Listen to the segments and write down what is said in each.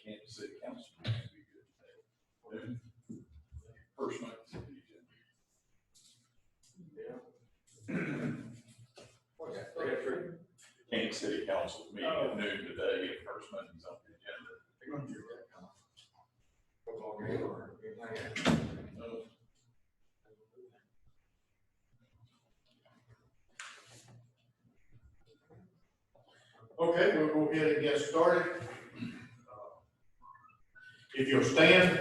Kansas City Council meeting would be good today. First night of the agenda. Kansas City Council meeting at noon today, and first Monday's on the agenda. They're going to do that football game or anything else? No. Okay, we'll go ahead and get started. If you'll stand,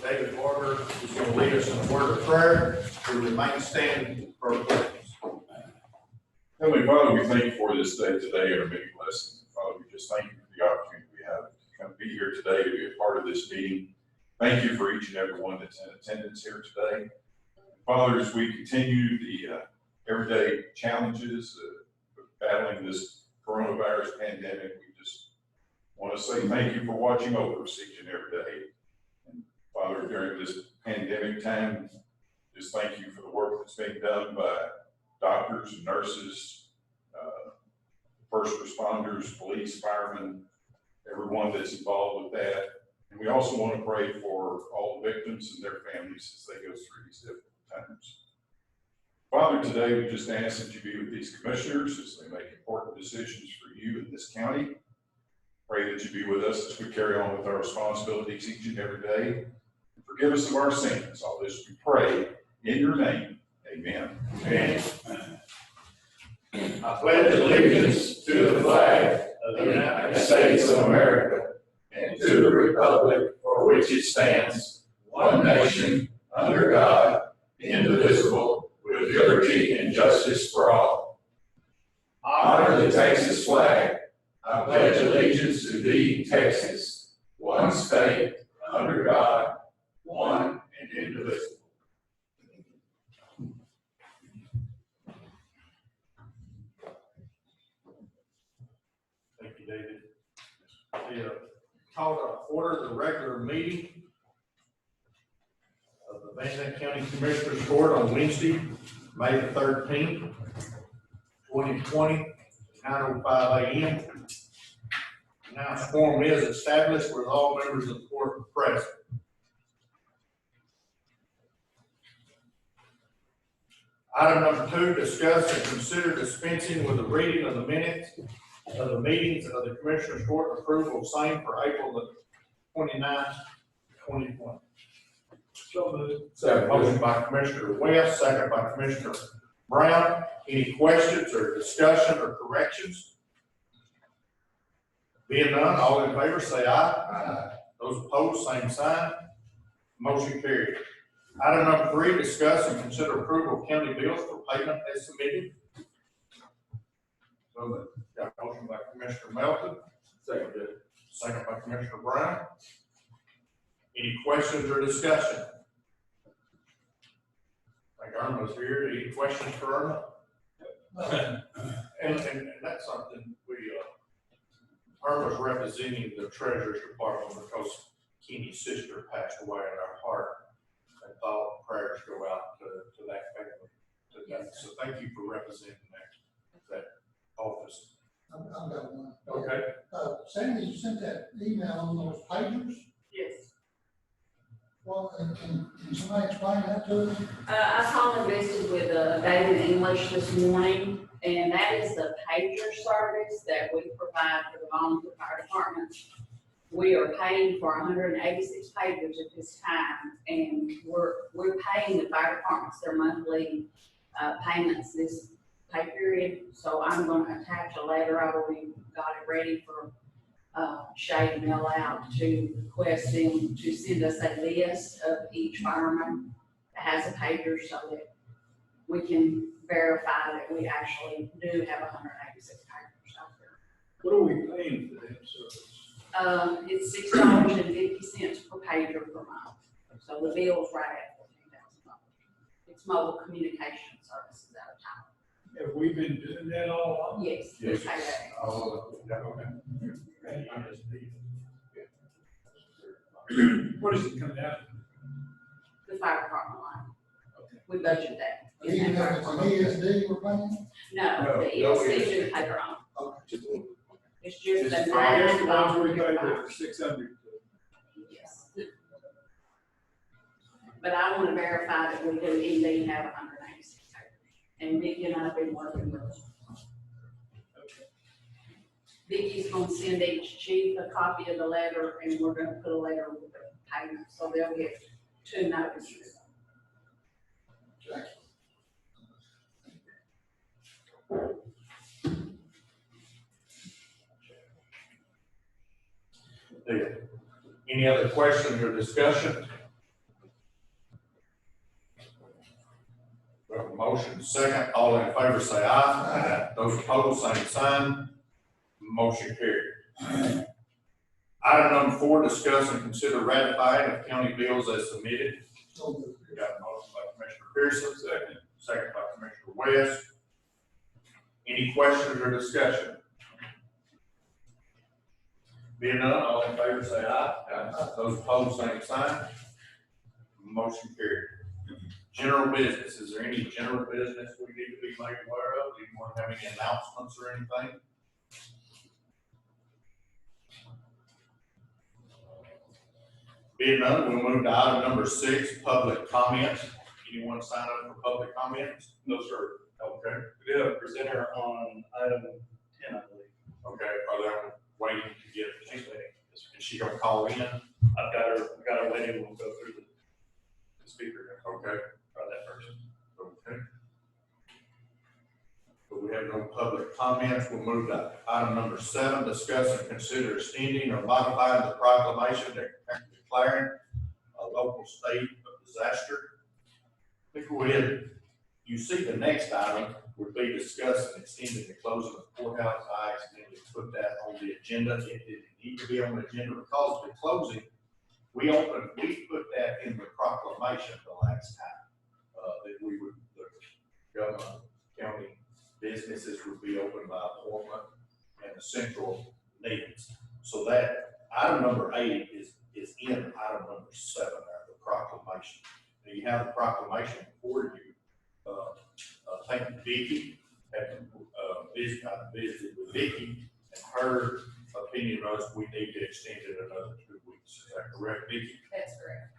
David Barber is going to lead us in a word of prayer. We remain standing for our pledge. Heavenly Father, we thank you for this day today and our many blessings. Father, we just thank you for the opportunity we have to come be here today to be a part of this meeting. Thank you for each and every one that's in attendance here today. Father, as we continue the everyday challenges of battling this coronavirus pandemic, we just want to say thank you for watching over us each and every day. And Father, during this pandemic time, just thank you for the work that's being done by doctors and nurses, first responders, police, firemen, everyone that's involved with that. And we also want to pray for all the victims and their families as they go through these difficult times. Father, today we just ask that you be with these commissioners as they make important decisions for you in this county. Pray that you be with us as we carry on with our responsibilities each and every day. And forgive us of our sins. All this we pray in your name. Amen. Amen. I pledge allegiance to the flag of the United States of America and to the republic for which it stands, one nation, under God, indivisible, with liberty and justice for all. I honor the Texas flag. I pledge allegiance to thee, Texas, one state, under God, one and indivisible. Thank you, David. The call to order the regular meeting of the Van Zandt County Commissioners Court on Wednesday, May the 13th, 2020, 9:05 a.m. Now, quorum is established with all members of the court present. Item number 2, discuss and consider dispensing with the reading of the minutes of the meetings of the Commissioners Court, approval of same for April the 29th, 2020. So moved. Second. Motion by Commissioner West, second by Commissioner Brown. Any questions or discussion or corrections? Being none, all in favor say aye. Aye. Those opposed, same sign. Motion carried. Item number 3, discuss and consider approval of county bills for payment as submitted. So moved. Got a motion by Commissioner Melton. Second by Commissioner Brown. Any questions or discussion? I think Irma's here. Any questions for Irma? And that's something we, Irma's representing the Treasurer's Department because Kenny's sister passed away in our heart. And thought prayers go out to that family today. So thank you for representing that office. I've got one. Okay. Sandy, you sent that email on those pagers? Yes. Well, can somebody explain that to us? I called and visited with David English this morning, and that is the pager service that we provide for the volunteer fire department. We are paying for 186 pagers at this time, and we're paying the fire departments their monthly payments this pay period. So I'm going to attach a letter. I already got it ready for Shay to mail out to request them to send us a list of each fireman that has a pager so that we can verify that we actually do have 186 pagers out there. What are we paying for that service? It's $6.50 per pager per month. So the bill's right at $14,000. It's mobile communication services out of town. Have we been doing that all along? Yes. we pay that. What does it come down to? The fire department line. We budget that. Even if it's an ESD we're paying? No, the ESC do pay their own. Okay. It's just It's the the ones 9 we paid volunteer for 600. Yes. But I want to verify that we do indeed have 186 papers. And Vicki and I have been working with them. Vicki's gonna send each chief a copy of the letter, and we're gonna put a letter with the payment, so they'll get 2 notices. Any other questions or discussion? We have a motion second, all in favor say aye. Aye. Those opposed, same sign. Motion carried. Item number 4, discuss and consider ratifying of county bills as submitted. We got a motion by Commissioner Pearson, second by Commissioner West. Any questions or discussion? Being none, all in favor say aye. Aye. Those opposed, same sign. Motion carried. General business, is there any general business we need to be made aware of? Do you want to have any announcements or anything? Being none, we'll move to item number 6, public comments. Anyone sign up for public comments? No, sir. Okay, We do have a presenter on item 10, I believe. okay, are they waiting to get, She's waiting. is she gonna call in? I've got her waiting. We'll go through the speaker. Okay, Try that first. okay. But we have no public comments, we'll move to item number 7, discuss and consider extending or modifying the proclamation declaring a local state of disaster. Before you see the next item would be discuss and extending the closing of the courthouse. I accidentally put that on the agenda. It didn't need to be on the agenda because of the closing. We put that in the proclamation the last time, that the government, county businesses would be open by appointment and the central needs. So that item number 8 is in item number 7, the proclamation. Now you have the proclamation before you. Thank you, Vicki. I visited with Vicki, and her opinion was we need to extend it another 2 weeks. Is that correct, Vicki? That's correct.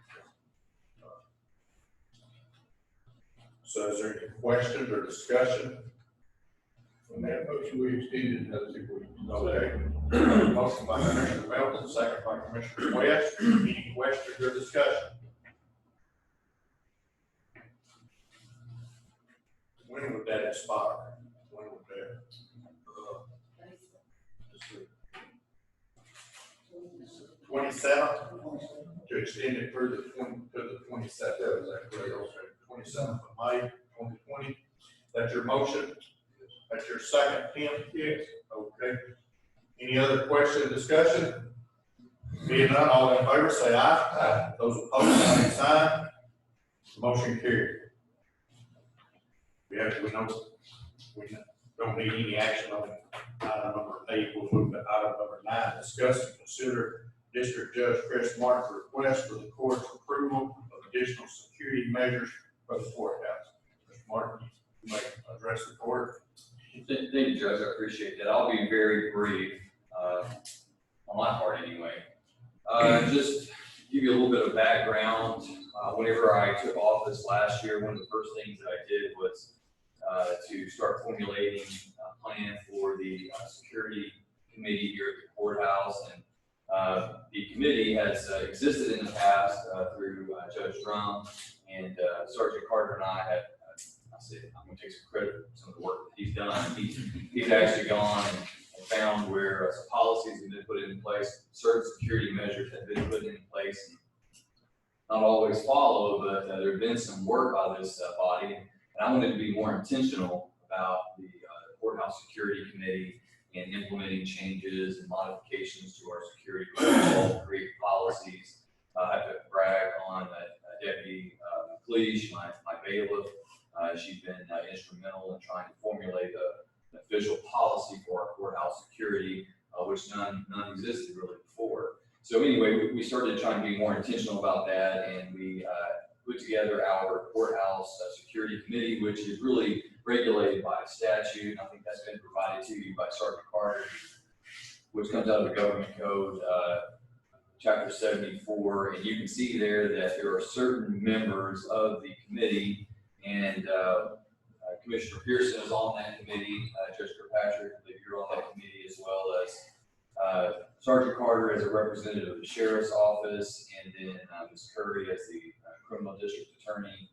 So is there any questions or discussion? And that motion we extended another 2 weeks. Okay. Motion by Commissioner Melton, second by Commissioner West. Any questions or discussion? When would that expire? When would that? 27th, to extend it through the 27th, is that correct? 27th of May, 2020. That's your motion? That's your second, Tim? Yes. Okay. Any other question, discussion? Being none, all in favor say aye. Aye. Those opposed, same sign. Motion carried. We don't need any action on item number 8. We'll move to item number 9, discuss and consider District Judge Chris Martin's request for the court's approval of additional security measures for the courthouse. Mr. Martin, you may address the court. Thank you, Judge. I appreciate that. I'll be very brief, on my part anyway. Just give you a little bit of background. Whenever I took office last year, one of the first things that I did was to start formulating a plan for the security committee here at the courthouse. And the committee has existed in the past through Judge Drum, and Sergeant Carter and I had, I'm going to take some credit for some of the work that he's done. He's actually gone and found where some policies have been put in place, certain security measures have been put in place, and not always followed, but there have been some work by this body. And I wanted to be more intentional about the courthouse security committee and implementing changes and modifications to our security protocol, create policies. I have to brag on Deputy McLeish, my bailiff. She's been instrumental in trying to formulate an official policy for our courthouse security, which none existed really before. So anyway, we started trying to be more intentional about that, and we put together our courthouse security committee, which is really regulated by statute. I think that's been provided to you by Sergeant Carter. which comes out of the government code, chapter 74, and you can see there that there are certain members of the committee, and Commissioner Pearson is on that committee, Judge Kirkpatrick, I believe you're on that committee, as well as Sergeant Carter as a representative of the Sheriff's Office, and then Ms. Curry as the Criminal District Attorney,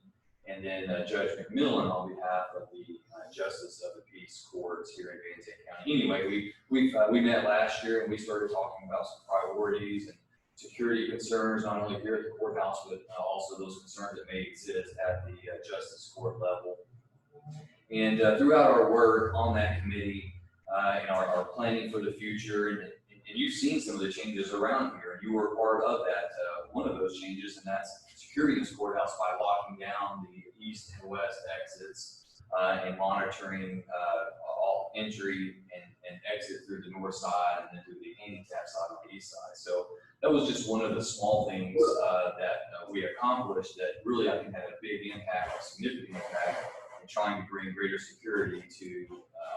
and then Judge McMillan on behalf of the Justice of the Peace Courts here in Van Zandt County. Anyway, we met last year and we started talking about some priorities and security concerns, not only here at the courthouse, but also those concerns that may exist at the Justice Court level. And throughout our work on that committee and our planning for the future, and you've seen some of the changes around here, and you were part of that, one of those changes, and that's security in this courthouse by locking down the east and west exits and monitoring all entry and exit through the north side and then through the handicap side on the east side. So that was just one of the small things that we accomplished that really, I think, had a big impact, a significant impact in trying to bring greater security to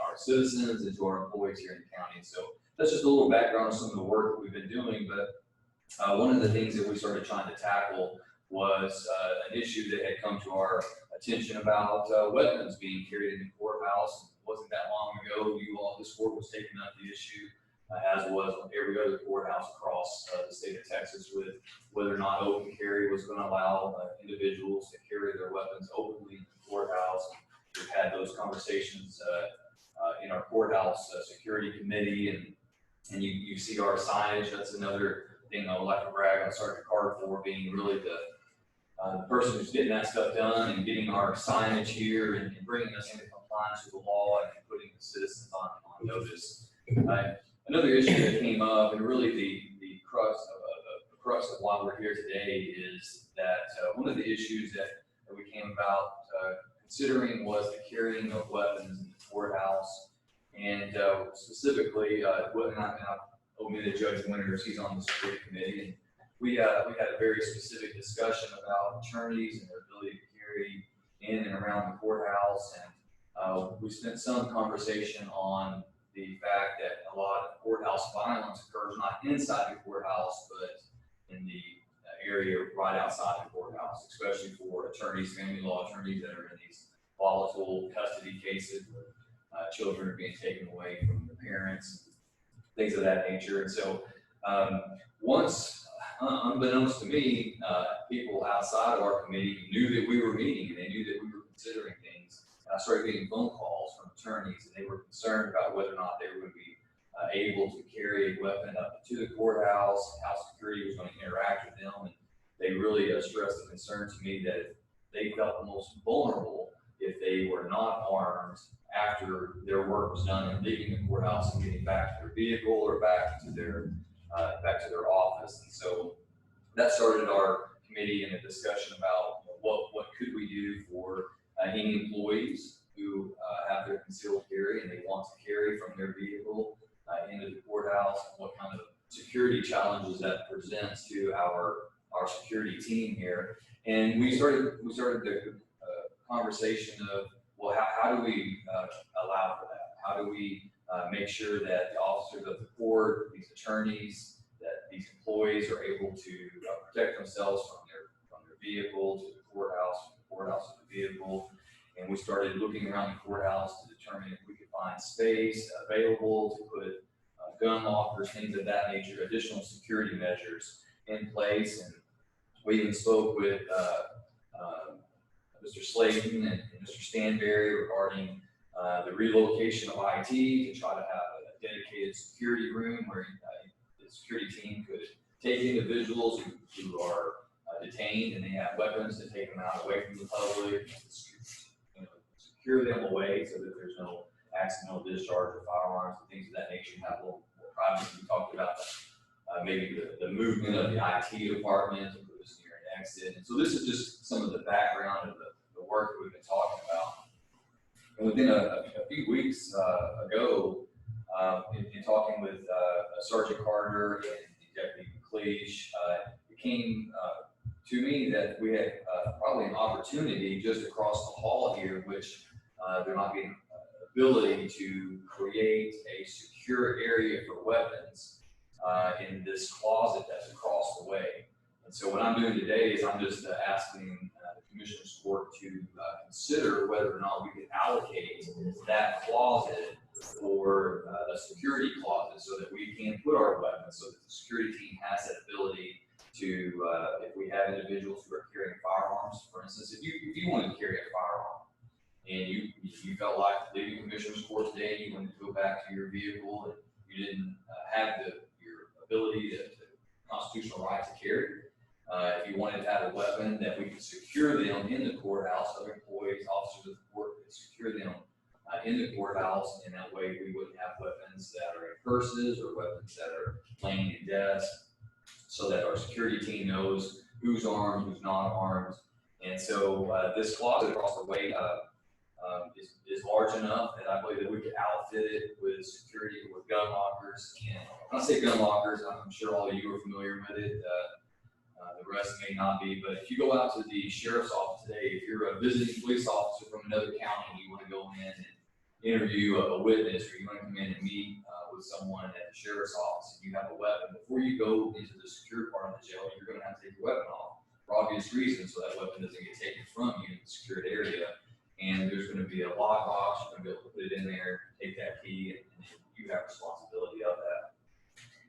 our citizens and to our employees here in the county. So that's just a little background on some of the work that we've been doing. But one of the things that we started trying to tackle was an issue that had come to our attention about weapons being carried in the courthouse. It wasn't that long ago, this court was taking up the issue, as was every other courthouse across the state of Texas, with whether or not open carry was going to allow individuals to carry their weapons openly in the courthouse. We've had those conversations in our courthouse security committee, and you see our signage. That's another thing I would like to brag on Sergeant Carter for, being really the person who's getting that stuff done and getting our signage here and bringing us into compliance with the law and putting the citizens on notice. Another issue that came up, and really the crux of why we're here today, is that one of the issues that we came about considering was the carrying of weapons in the courthouse, and specifically, whether or not omitted Judge Winters, he's on the security committee, and we had a very specific discussion about attorneys and their ability to carry in and around the courthouse, and we spent some conversation on the fact that a lot of courthouse violence occurs not inside the courthouse, but in the area right outside the courthouse, especially for attorneys, family law attorneys that are in these volatile custody cases where children are being taken away from the parents, things of that nature. And so once, unbeknownst to me, people outside of our committee knew that we were meeting and they knew that we were considering things. I started getting phone calls from attorneys, and they were concerned about whether or not they were going to be able to carry a weapon up to the courthouse, how security was going to interact with them. And they really stressed the concern to me that they felt the most vulnerable if they were not armed after their work was done and leaving the courthouse and getting back to their vehicle or back to their office. And so that started our committee in a discussion about what could we do for any employees who have their concealed carry and they want to carry from their vehicle into the courthouse, and what kind of security challenges that presents to our security team here. And we started the conversation of, well, how do we allow for that? How do we make sure that the officers of the court, these attorneys, that these employees are able to protect themselves from their vehicle to the courthouse, from the courthouse to the vehicle. And we started looking around the courthouse to determine if we could find space available to put gun lockers, things of that nature, additional security measures in place. And we even spoke with Mr. Slayton and Mr. Stanberry regarding the relocation of IT to try to have a dedicated security room where the security team could take individuals who are detained and they have weapons to take them out away from the public, secure them away so that there's no accidental discharge of firearms and things of that nature. Have a little more privacy. We talked about maybe the movement of the IT department to put us near an exit. And so this is just some of the background of the work that we've been talking about. And within a few weeks ago, in talking with Sergeant Carter and Deputy McLeish, it came to me that we had probably an opportunity just across the hall here, which there might be an ability ability to create a secure area for weapons in this closet that's across the way. And so what I'm doing today is I'm just asking the Commissioner's Court to consider whether or not we could allocate that closet for a security closet so that we can put our weapons, so that the security team has that ability to, if we have individuals who are carrying firearms, for instance, if you wanted to carry a firearm and you felt like leaving Commissioner's Court today, you wanted to go back to your vehicle and you didn't have your ability to constitutional right to carry. If you wanted to have a weapon that we could secure them in the courthouse, other employees, officers of the court could secure them in the courthouse, and that way we wouldn't have weapons that are in purses or weapons that are laying in desks, so that our security team knows who's armed, who's not armed. And so this closet across the way is large enough that I believe that we could outfit it with security, with gun lockers. And when I say gun lockers, I'm sure all of you are familiar with it. The rest may not be, but if you go out to the sheriff's office today, if you're a visiting police officer from another county and you want to go in and interview a witness, or you want to come in and meet with someone at the sheriff's office and you have a weapon, before you go into the secure part of the jail, you're going to have to take your weapon off for obvious reasons, so that weapon doesn't get taken from you in the secured area. And there's going to be a lock box, you're going to be able to put it in there, take that key, and you have responsibility of that.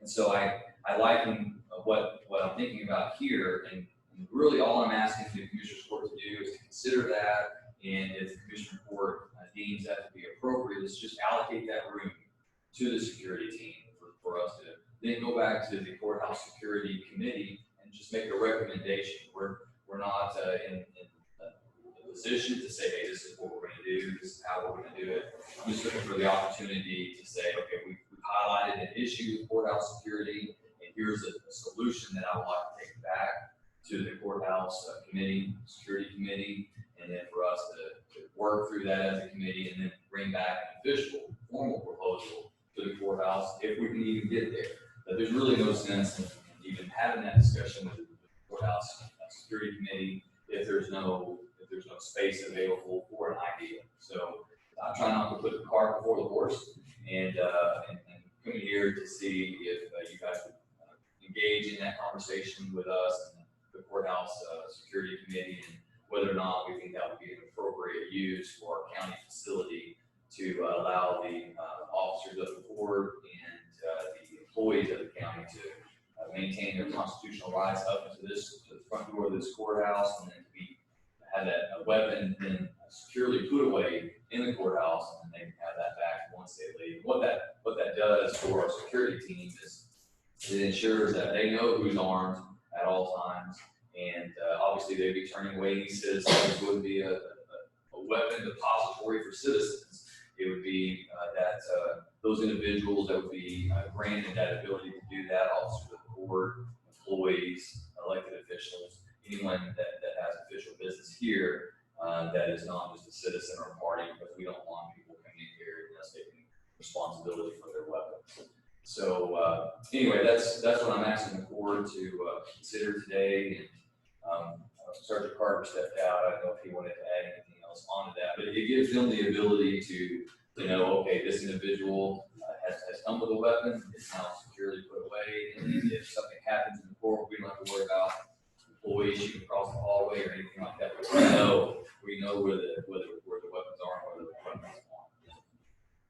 And so I liken what I'm thinking about here, and really all I'm asking the Commissioner's Court to do is to consider that, and if the Commissioner Court deems that to be appropriate, is just allocate that room to the security team for us to then go back to the courthouse security committee and just make a recommendation. We're not in a position to say, hey, this is what we're going to do, this is how we're going to do it. I'm just looking for the opportunity to say, okay, we've highlighted an issue with courthouse security, and here's a solution that I would like to take back to the courthouse committee, security committee, and then for us to work through that as a committee and then bring back an official, formal proposal to the courthouse if we can even get there. But there's really no sense in even having that discussion with the courthouse security committee if there's no space available for an idea. So I'm trying not to put the cart before the horse, and coming here to see if you guys would engage in that conversation with us and the courthouse security committee, and whether or not we think that would be an appropriate use for our county facility to allow the officers of the court and the employees of the county to maintain their constitutional rights up to the front door of this courthouse, and then to have that weapon then securely put away in the courthouse, and they can have that back once they leave. What that does for our security team is it ensures that they know who's armed at all times, and obviously they'd be turning away any citizens. It wouldn't be a weapon depository for citizens. It would be that those individuals that would be granted that ability to do that, officers of the court, employees, elected officials, anyone that has official business here that is not just a citizen or a party, because we don't want people coming in here unless taking responsibility for their weapons. So anyway, that's what I'm asking the court to consider today. And Sergeant Carter stepped out. I don't know if he wanted to add anything else onto that, but it gives them the ability to know, okay, this individual has come with a weapon, it's now securely put away, and if something happens in the court, we don't have to worry about employees shooting across the hallway or anything like that. But we know where the weapons are and where the weapons aren't.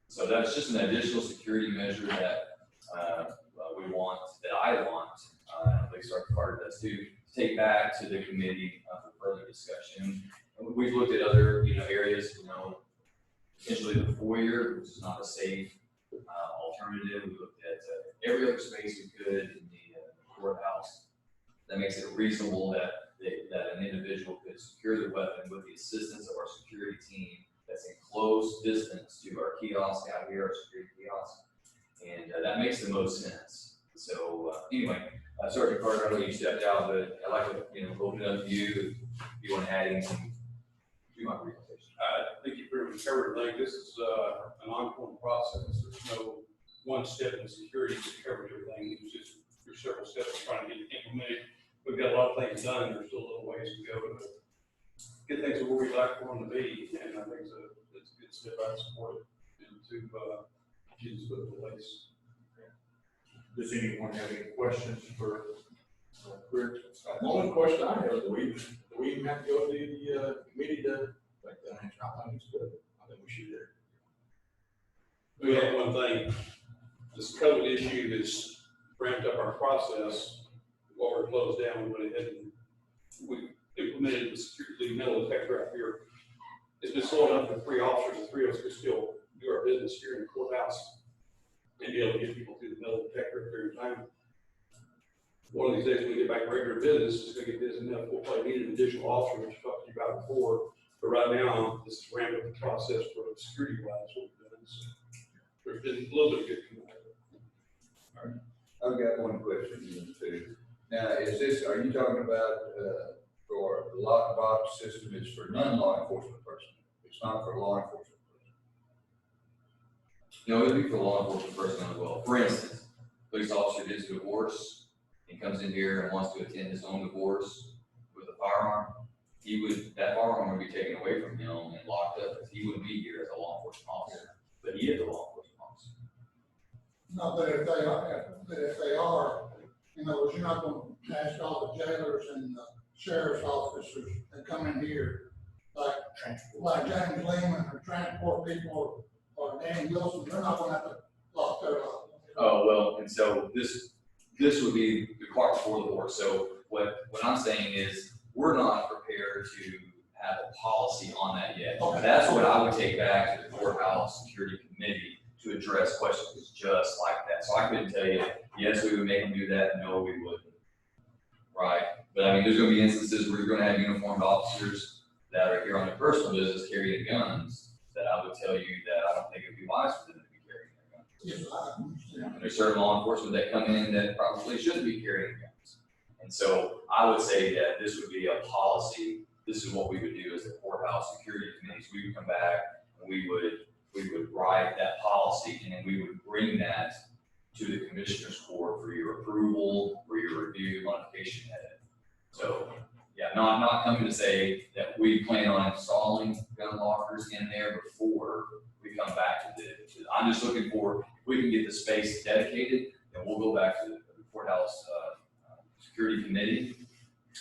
So that's just an additional security measure that I want, and I think Sergeant Carter does too, to take back to the committee for further discussion. And we've looked at other areas, potentially the foyer, which is not a safe alternative. We looked at every other space we could in the courthouse that makes it reasonable that an individual could secure their weapon with the assistance of our security team that's in close distance to our kiosk out here, our security kiosk, and that makes the most sense. So anyway, Sergeant Carter, I know you stepped out, but I'd like to open it up to you if you want to add anything to my presentation. I think you pretty much covered everything. This is an ongoing process. There's no one step in security that covers everything. It's just there's several steps trying to get it implemented. We've got a lot of things done. There's still a little ways to go to get things to where we'd like for them to be. And I think it's a good step. I support it. And to, get this put in place. Does anyone have any questions for Chris? The only question I have, do we even have to go to the committee to make that answer? I think it's good. I think we should do it. We have one thing, this COVID issue has ramped up our process. While we're closed down, we went ahead and we implemented the metal detector out here. It's been slow enough for 3 officers, and 3 of us could still do our business here in the courthouse and be able to get people through the metal detector during time. One of these days, when we get back to regular business, it's gonna get busy enough, we'll probably need an additional officer, which I talked to you about before. But right now, this is ramping up the process for security wise, what we've done. So there's been a little bit of good coming out of it. I've got one question too. Now, are you talking about, for the lockbox system is for non-law enforcement personnel? It's not for law enforcement personnel? No, it'd be for law enforcement personnel as well. For instance, police officer gets a divorce, he comes in here and wants to attend his own divorce with a firearm, that firearm would be taken away from him and locked up, because he wouldn't be here as a law enforcement officer, but he is a law enforcement officer. No, but if they are, in other words, you're not gonna ask all the jailers and the sheriff's officers that come in here, like James Lehman or transport people or Danny Wilson, they're not gonna have to lock their up. Oh, well, and so this would be the cart before the horse. So what I'm saying is, we're not prepared to have a policy on that yet. Okay. That's what I would take back to the courthouse security committee to address questions just like that. So I couldn't tell you, yes, we would make them do that, no, we wouldn't. Right? But I mean, there's gonna be instances where you're gonna have uniformed officers that are here on their personal business carrying guns, that I would tell you that I don't think it'd be wise for them to be carrying their guns. Yes, I understand. And there's certain law enforcement that come in that probably shouldn't be carrying guns. And so I would say that this would be a policy. This is what we would do as the courthouse security committees. We would come back and we would write that policy, and then we would bring that to the commissioner's court for your approval, for your review, modification edit. So, yeah, not coming to say that we plan on installing gun lockers in there before we come back to I'm just looking for, if we can get the space dedicated, then we'll go back to the courthouse, security committee,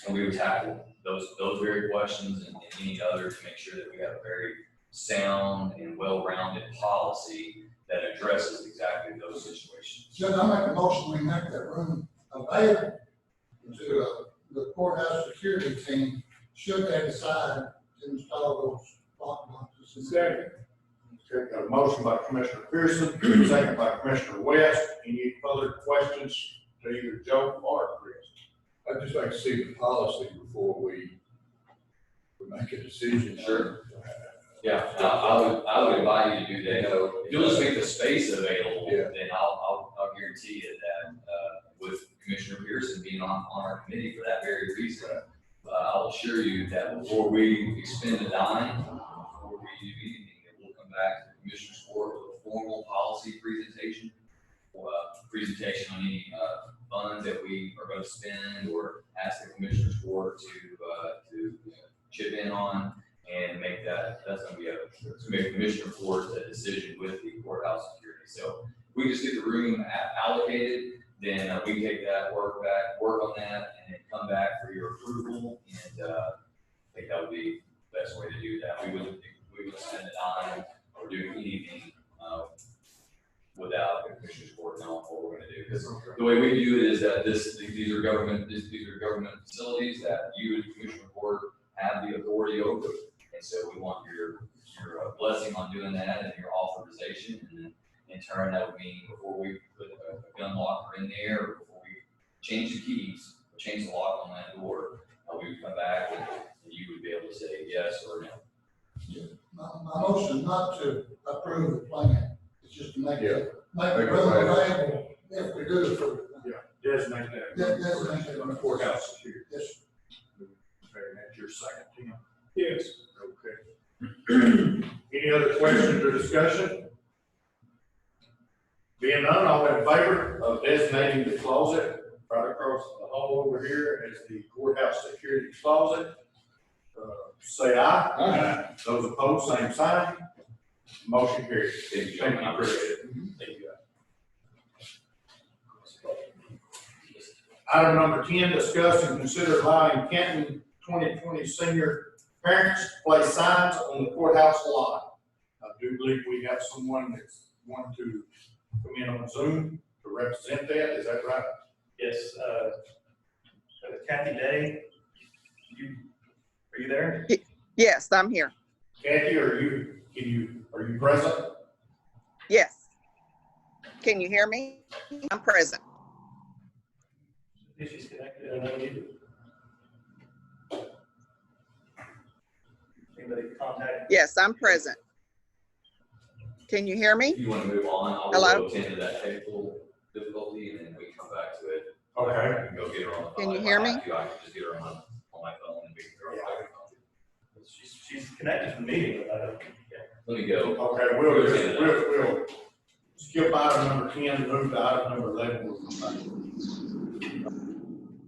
and we would tackle those very questions and any other to make sure that we have a very sound and well-rounded policy that addresses exactly those situations. Judge, I make a motion, we make that room available to the courthouse security team, should they decide to install those lock boxes. Second. Okay, got a motion by Commissioner Pearson, second by Commissioner West. Any further questions to either Joe or Chris? I'd just like to see the policy before we make a decision. Sure. Yeah, I would invite you to do that. If you'll just make the space available, Yeah. then I'll guarantee you that, with Commissioner Pearson being on our committee for that very reason, I'll assure you that before we expend a dime, before we do anything, that we'll come back to the Commissioner's Court with a formal policy presentation, presentation on any, funds that we are going to spend, or ask the Commissioner's Court to chip in on. And make that's gonna be to make a commissioner court a decision with the courthouse security. So we just get the room allocated, then we take that work on that, and then come back for your approval. And I think that would be the best way to do that. We wouldn't spend a dime or do anything without the commissioner's court knowing what we're gonna do. Because the way we view it is that these are government facilities that you as commissioner court have the authority over. And so we want your blessing on doing that and your authorization. And then in turn, that would mean before we put a gun locker in there, or before we change the keys, or change the lock on that door, we would come back and you would be able to say yes or no. My motion is not to approve the plan, it's just to make the Make it room available. available if we do approve it. Designate that. Designate On the courthouse security. Yes, Okay, that's your second, Tim. Yes. Okay. Any other questions or discussion? Being none, all in favor of designating the closet right across the hall over here as the courthouse security closet, say aye. Aye. Those opposed, same sign. Motion carried. Thank you, gentlemen, I appreciate it. Thank you. Item number 10, discuss and consider allowing Canton 2020 senior parents to place signs on the courthouse lot. I do believe we have someone that's wanting to come in on Zoom to represent that, is that right? Yes, Kathy Day, are you there? Yes, I'm here. Kathy, are you present? Yes. Can you hear me? I'm present. If she's connected, I know you. Anybody contact? Yes, I'm present. Can you hear me? If you want to move on, I'll Hello? go attend to that technical difficulty and then we can come back to it. Okay. I can go get her on the phone. Can you If hear I me? have to, I can just get her on my phone and we can get her on my phone. She's connected to the meeting, but I don't. Let me go. Okay, we'll skip item number 10, move to item number 11. We'll come back.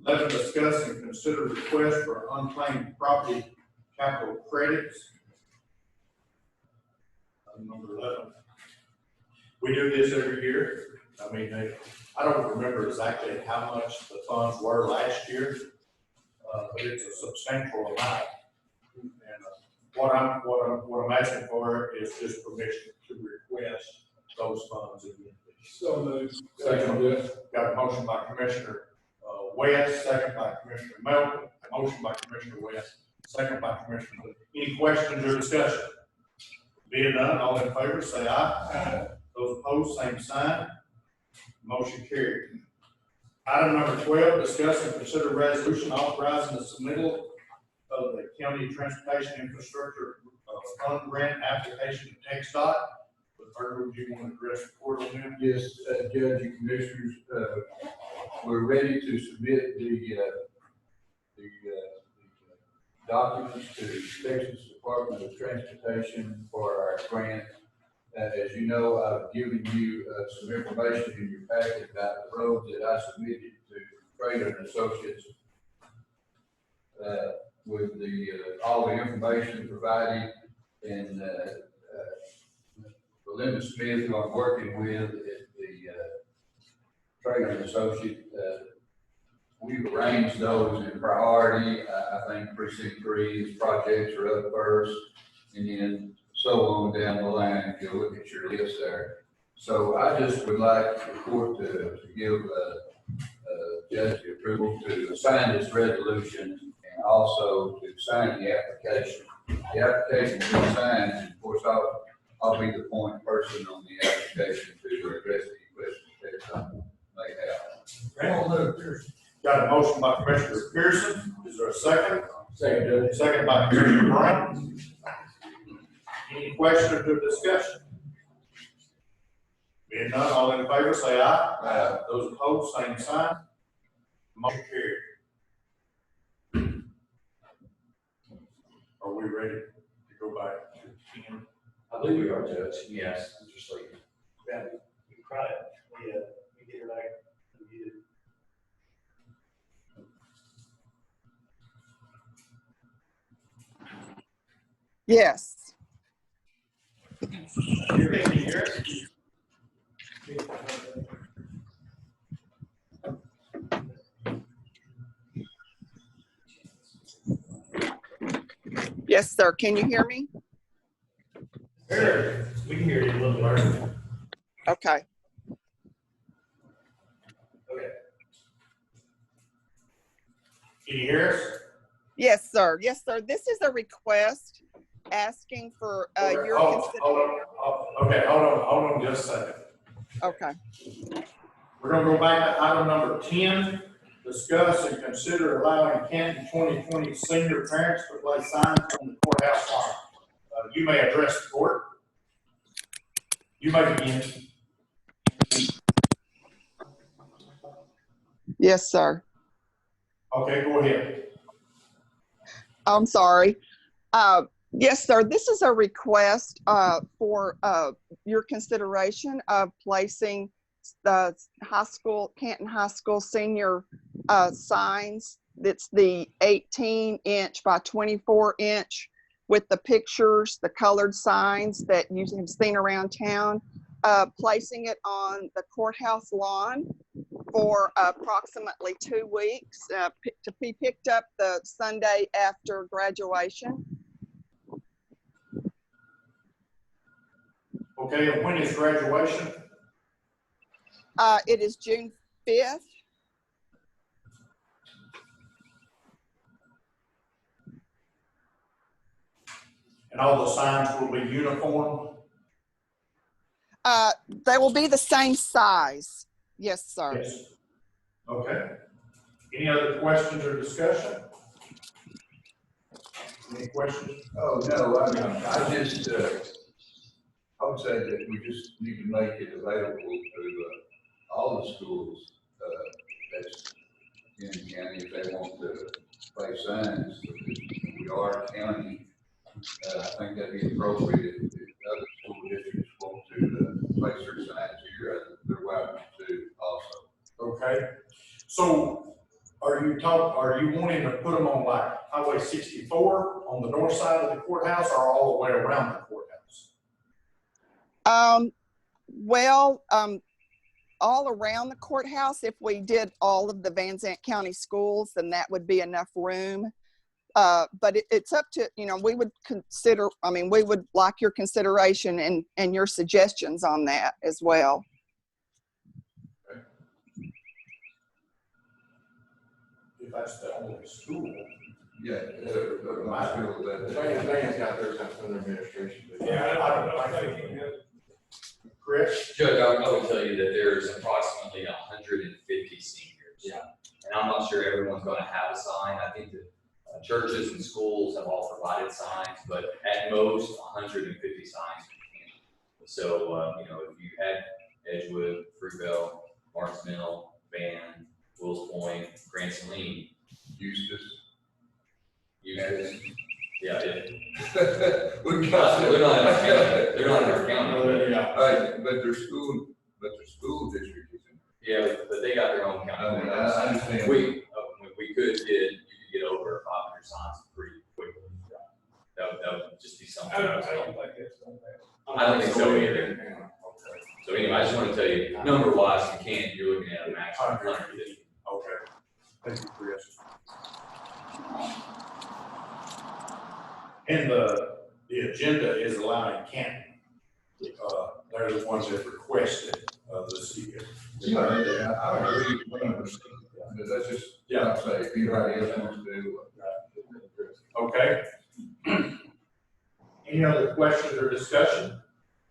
11, discuss and consider request for unclaimed property capital credits. Item number 11. We do this every year. I mean, I don't remember exactly how much the funds were last year, but it's a substantial amount. And what I'm asking for is just permission to request those funds again. So moved. Second. Got a motion by Commissioner West, second by Commissioner Melton, a motion by Commissioner West, second by Commissioner Wood. Any questions or discussion? Being none, all in favor, say aye. Aye. Those opposed, same sign. Motion carried. Item number 12, discuss and consider resolution authorizing the submittal of the county transportation infrastructure fund grant application to TxDOT. Or would you want to address the court on that? Yes, Judge and Commissioners, we're ready to submit the documents to the Texas Department of Transportation for our grant. As you know, I've given you some information in your packet about the roads that I submitted to Trader and Associates with all the information provided, and Belinda Smith, who I'm working with at the Trader and Associate, we've arranged those in priority. I think precinct 3's projects are up first, and then so on down the line if you look at your list there. So I just would like the court to give Judge the approval to sign this resolution and also to sign the application. The application will be signed, and of course I'll be the point person on the application to address any questions that may have. Got a motion by Commissioner Pearson. Is there a second? Second, Judge. Second by Commissioner Brown. Any questions or discussion? Being none, all in favor, say aye. Aye. Those opposed, same sign. Motion carried. Are we ready to go back to 10? I believe we are, Judge. Yes, Mr. Slayton. Yeah, we tried it. We get her back. We did. Yes. You're making here. Yes, sir. Can you hear me? Sure. We can hear you a little bit. Okay. Okay. Can you hear us? Yes, sir. Yes, sir. This is a request asking for your Hold consideration. on. Okay, hold on just a second. Okay. We're gonna go back to item number 10, discuss and consider allowing Canton 2020 senior parents to place signs on the courthouse lawn. You may address the court. You may begin. Yes, sir. Okay, go ahead. I'm sorry. Yes, sir. This is a request for your consideration of placing the Canton High School senior signs. That's the 18-inch by 24-inch with the pictures, the colored signs that you have seen around town, placing it on the courthouse lawn for approximately 2 weeks to be picked up the Sunday after graduation. Okay, and when is graduation? It is June 5th. And all the signs will be uniform? They will be the same size. Yes, sir. Yes. Okay. Any other questions or discussion? Any questions? Oh, no, I just, I would say that we just need to make it available to, all the schools, that's in the county, if they want to place signs, because we are a county. I think that'd be appropriate if other school districts want to place their signs here, they're welcome to also. Okay. So are you wanting to put them on like Highway 64 on the north side of the courthouse or all the way around the courthouse? All around the courthouse, if we did all of the Van Zandt County schools, then that would be enough room. But it's up to, we would consider, we would like your consideration and your suggestions on that as well. If that's the only school. Yeah, my school, that. Van's got theirs under administration. Yeah, I don't know. I think Chris? Judge, I would tell you that there's approximately 150 seniors. Yeah. And I'm not sure everyone's going to have a sign. I think that churches and schools have all provided signs, but at most 150 signs. So, if you had Edgewood, Fruitvale, Marks Mill, Van, Wills Point, Grand Saline, Eustis. Yeah, We they're not in our county. They're not in our county. But their school district is in. Yeah, but they got their own county. I understand. We could get over 500 signs pretty quickly. That would just be something. I don't think that's going to I don't think so either. So anyway, I just want to tell you, number wise, you're looking at a maximum of 150. Okay. Thank you, Chris. And the agenda is allowing Canton. They're the ones that requested the speaker. Yeah, I agree 100%. But that's just, like I say, if anybody else wants to do. Okay. Any other questions or discussion?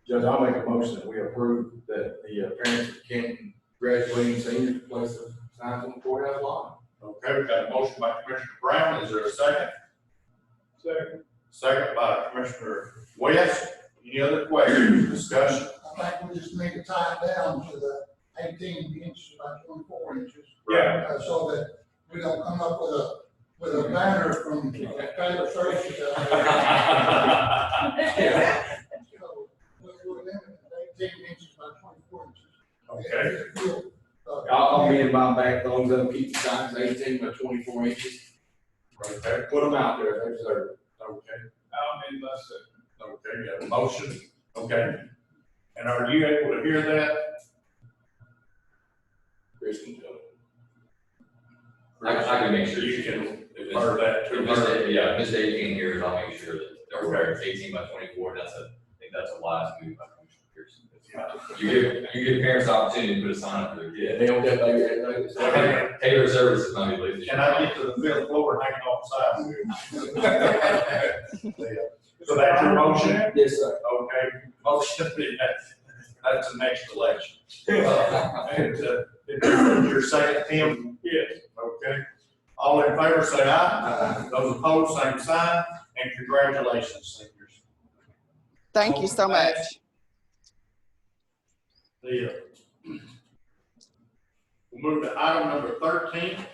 Judge, I'll make a motion that we approve that the parents of Canton graduating seniors place the signs on the courthouse lawn. Okay, we've got a motion by Commissioner Brown. Is there a second? Second. Second by Commissioner West. Any other questions or discussion? I think we just need to tie it down to the 18 inches by 24 inches. Yeah. So that we don't come up with a banner from Taylor Services. So we're limited to 18 inches by 24 inches. Okay. I'll be in my back, thumbs up, keep the signs 18 by 24 inches. Okay. Put them out there, they deserve it. Okay. I'll be less than. Okay, you have a motion. Okay. And are you able to hear that? Chris can tell it. I can make sure. You can defer that to If her. Miss Dave can hear it, I'll make sure that they're aware it's 18 by 24. I think that's a wise move by Commissioner Pearson. You give parents the opportunity to put a sign up there. Yeah, they don't get that. Taylor Services might be late. Can I get to the fifth floor and hang off side? So that's your motion? Yes, sir. Okay, motion, that's the next election. And, your second, Tim? Yes. Okay. All in favor, say aye. Those opposed, same sign, and congratulations, seniors. Thank you so much. We'll move to item number 13.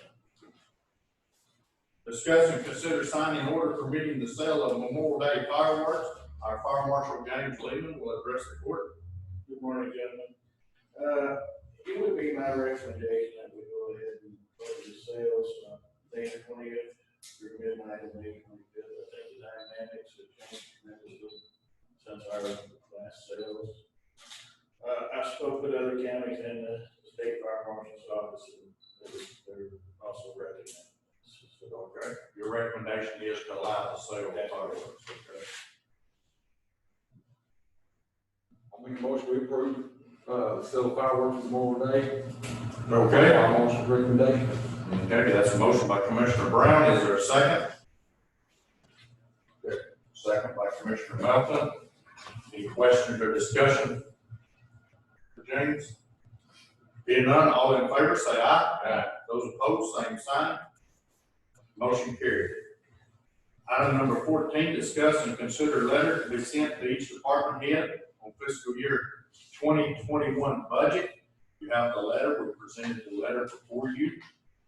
Discuss and consider signing order permitting the sale of Memorial Day fireworks. Our Fire Marshal James Lehman will address the court. Good morning, gentlemen. It would be my recommendation that we go ahead and vote the sales, May 20th through midnight of May 25th. I think dynamics have changed tremendously since our last sales? I spoke with other counties and the state fire marshal's office, and they're also recommending. Okay, your recommendation is to allow the sale of fireworks, okay? I'll make a motion to approve, sell fireworks Memorial Day. Okay, Our motion recommendation. okay, that's a motion by Commissioner Brown, is there a second? Second by Commissioner Melton. Any questions or discussion for James? Being none, all in favor, say aye. Aye. Those opposed, same sign. Motion carried. Item number 14, discuss and consider letter to be sent to each department head on fiscal year 2021 budget. You have the letter, we presented the letter before you.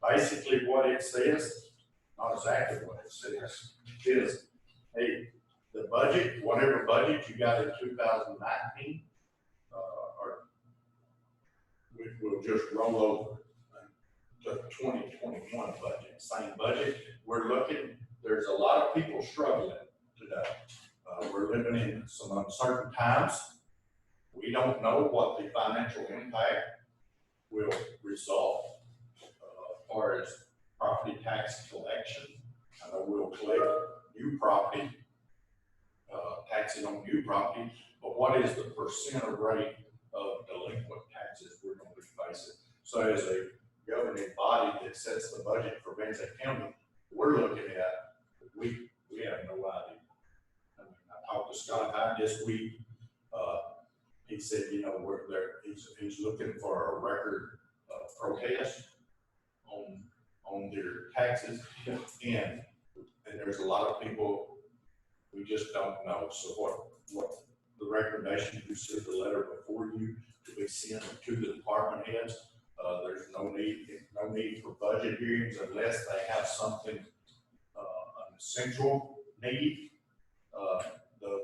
Basically what it says, not exactly what it says, is, hey, the budget, whatever budget you got in 2019, or we'll just roll over to 2021 budget, same budget. We're looking, there's a lot of people struggling today. We're living in some uncertain times. We don't know what the financial impact will result as far as property tax collection. I know we'll collect new property, taxing on new property, but what is the percent rate of delinquent taxes we're going to be facing? So as a governing body that sets the budget for Van Zandt County, we're looking at, we have no idea. I mean, I talked to Scott Hyde this week. He said, you know, we're there, he's looking for a record protest on their taxes, and there's a lot of people, we just don't know. So what the recommendation, you see the letter before you to be sent to the department heads. There's no need for budget hearings unless they have something, an essential need.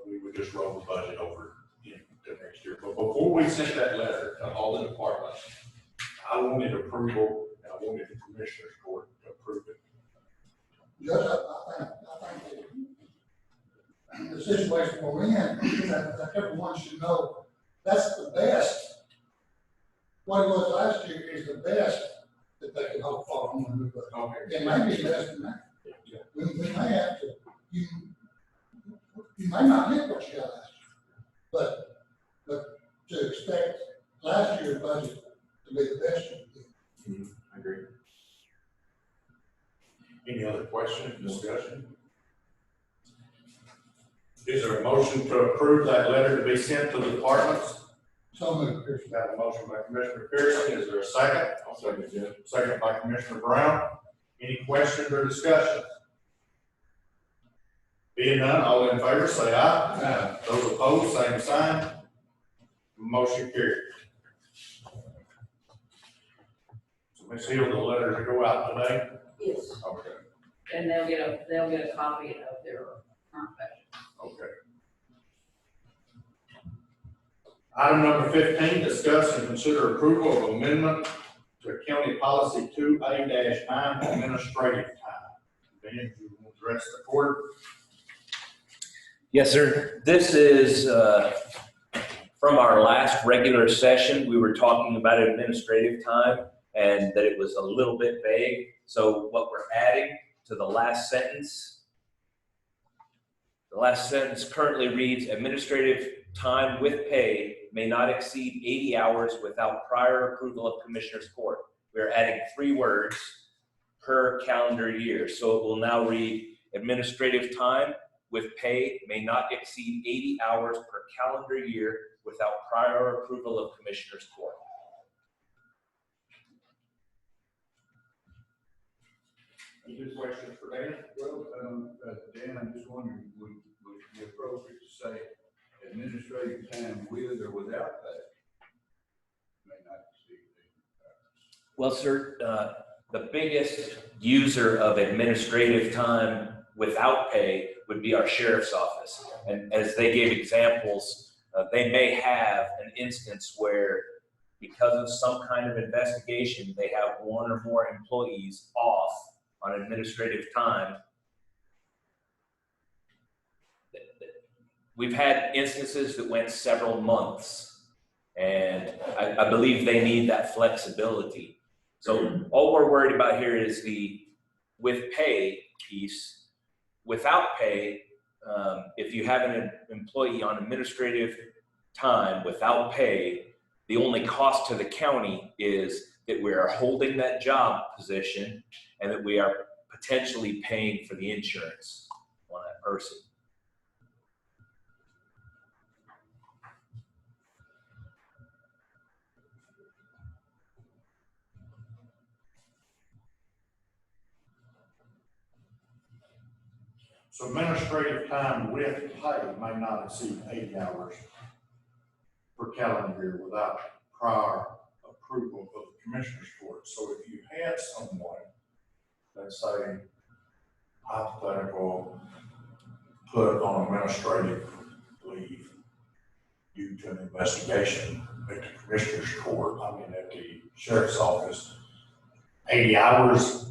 We would just roll the budget over to next year. But before we sent that letter to all the departments, I wanted approval, and I wanted the commissioner's court to approve it. Judge, I think the situation we're in, that everyone should know, that's the best. What it was last year is the best that they can hope for on the new budget. Okay. It may be less than that. Yeah. We may have to, you may not get what you got last year, but to expect last year's budget to be the best you can get. I agree. Any other questions, discussion? Is there a motion to approve that letter to be sent to the departments? So moved, Pearson. Got a motion by Commissioner Pearson. Is there a second? I'll second it, Judge. Second by Commissioner Brown. Any questions or discussion? Being none, all in favor, say aye. Aye. Those opposed, same sign. Motion carried. So Ms. Hill, the letters that go out today? Yes, Okay. and they'll get a copy of their current budget. Okay. Item number 15, discuss and consider approval of amendment to County Policy 2A-9 administrative time. Ben, you will address the court. Yes, sir. This is from our last regular session. We were talking about administrative time and that it was a little bit vague. So what we're adding to the last sentence currently reads, administrative time with pay may not exceed 80 hours without prior approval of Commissioner's Court. We're adding 3 words per calendar year. So it will now read, administrative time with pay may not exceed 80 hours per calendar year without prior approval of Commissioner's Court. Any questions for Dan? Well, Dan, I'm just wondering, would it be appropriate to say administrative time with or without pay? May not exceed 80 hours. Well, sir, the biggest user of administrative time without pay would be our sheriff's office. And as they gave examples, they may have an instance where because of some kind of investigation, they have 1 or more employees off on administrative time. we've had instances that went several months, and I believe they need that flexibility. So all we're worried about here is the with pay piece. Without pay, if you have an employee on administrative time without pay, the only cost to the county is that we are holding that job position and that we are potentially paying for the insurance on that person. So administrative time with pay may not exceed 80 hours per calendar year without prior approval of the Commissioners Court. So if you had someone, let's say, hypothetical, put on administrative leave due to an investigation at the Commissioners Court, at the Sheriff's Office, 80 hours,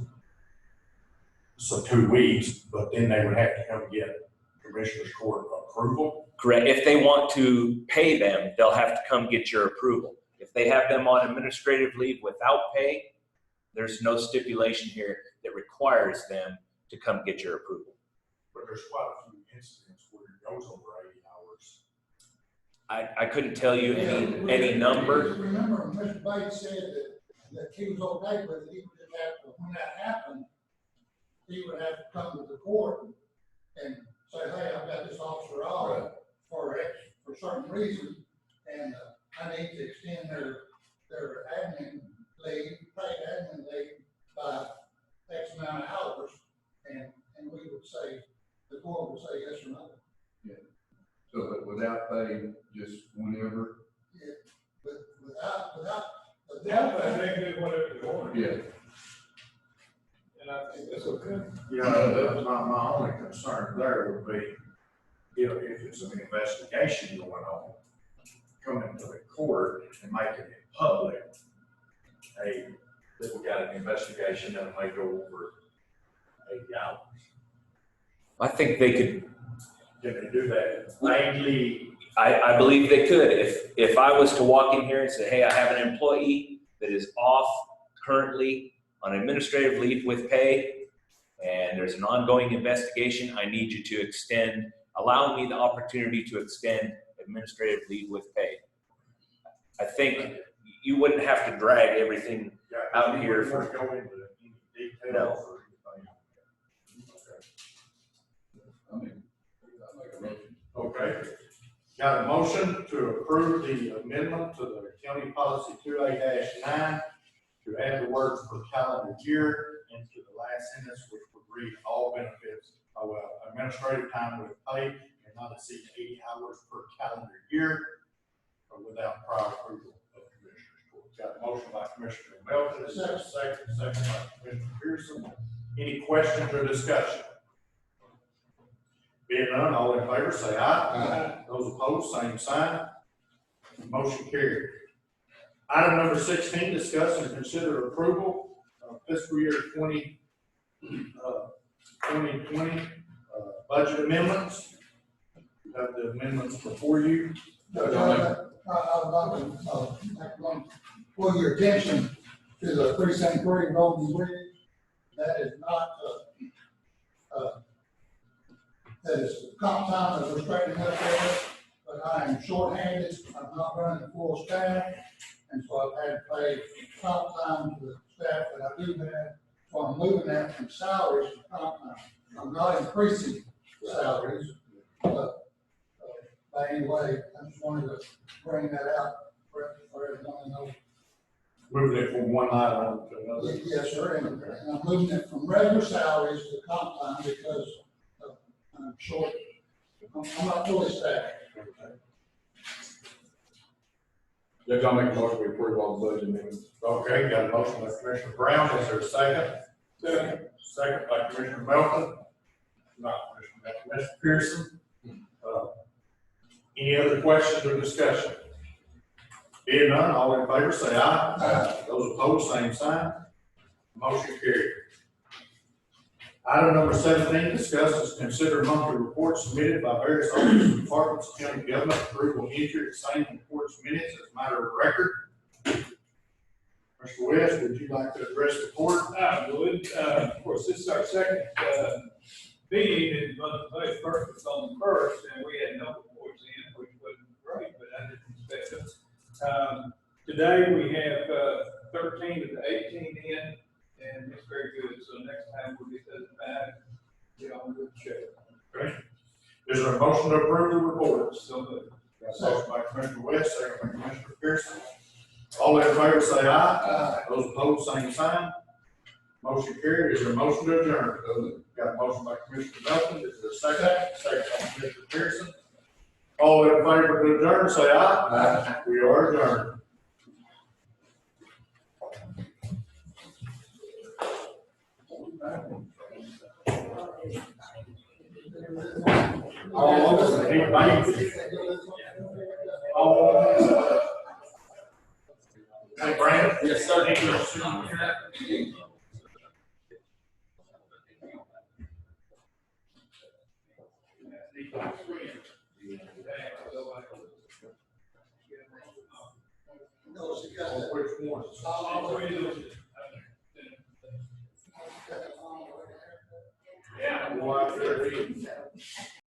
so 2 weeks, but then they would have to come get Commissioners Court approval. Correct. If they want to pay them, they'll have to come get your approval. If they have them on administrative leave without pay, there's no stipulation here that requires them to come get your approval. But there's quite a few incidents where it goes over 80 hours. I couldn't tell you any number. Remember, Mr. Bates said that he was okay with it, he would just have to, when that happened, he would have to come to the court and say, hey, I've got this officer off for a certain reason, and I need to extend their admin leave, paid admin leave by X amount of hours, and we would say, the court would say yes or no. Yeah. So, but without pay, just whenever? Yeah, but without. They do whatever they want. Yeah. And I think that's okay. That's my only concern there would be, if it's an investigation going on, coming to the court and making it public, hey, that we got an investigation that may go over 80 hours. I think they could. Can they do that lately? I believe they could. If I was to walk in here and say, hey, I have an employee that is off currently on administrative leave with pay, and there's an ongoing investigation, I need you to allow me the opportunity to extend administrative leave with pay. I think you wouldn't have to drag everything out here for. Go into any details No. or anything. I make a motion. Okay. Got a motion to approve the amendment to the county policy 2A-9 to add the words per calendar year into the last sentence, which would read all benefits of administrative time with pay and not exceed 80 hours per calendar year without prior approval of Commissioners Court. Got a motion by Commissioner Melton, second by Commissioner Pearson. Any questions or discussion? Being none, all in favor say aye. Those opposed, same sign. Motion carried. Item number 16, discuss and consider approval of fiscal year 2020 budget amendments. You have the amendments before you. I'd like to pull your attention to the 373 Golden Bridge. That is not, that is comp time that we're straightening up there, but I am shorthanded, I'm not running full staff, and so I've had to pay comp time to the staff that I do have, so I'm moving that from salaries to comp time. I'm not increasing salaries, but by any way, I just wanted to bring that out for everyone to know. Moving it from one item to another. Yes, sir, and I'm moving it from regular salaries to comp time because I'm short, I'm not fully staffed. Judge, I'll make a motion to approve all the budget amendments. Okay, got a motion by Commissioner Brown, is there a second? Second by Commissioner Melton. Not Commissioner Pearson. Any other questions or discussion? Being none, all in favor say aye. Those opposed, same sign. Motion carried. Item number 17, discuss and consider monthly reports submitted by various offices and departments of county government. Approval of entry of same reports minutes as a matter of record. Mr. West, would you like to address the board? I would, of course, this is our second, meeting in the month of May. First was on the first, and we had no reports in, which wasn't great, but I didn't expect it. Today, we have, 13 of the 18 in, and it's very good, so next time we'll get those back, get on good shape. Okay. Is there a motion to approve the reports? So moved. Got a motion by Commissioner West, second by Commissioner Pearson. All in favor say aye. Aye. Those opposed, same sign. Motion carried. Is there a motion to adjourn? Got a motion by Commissioner Melton. Is there a second? Second by Commissioner Pearson. All in favor to adjourn say aye. Aye. We are adjourned. Hey, Brandon? Yes, sir. Which one?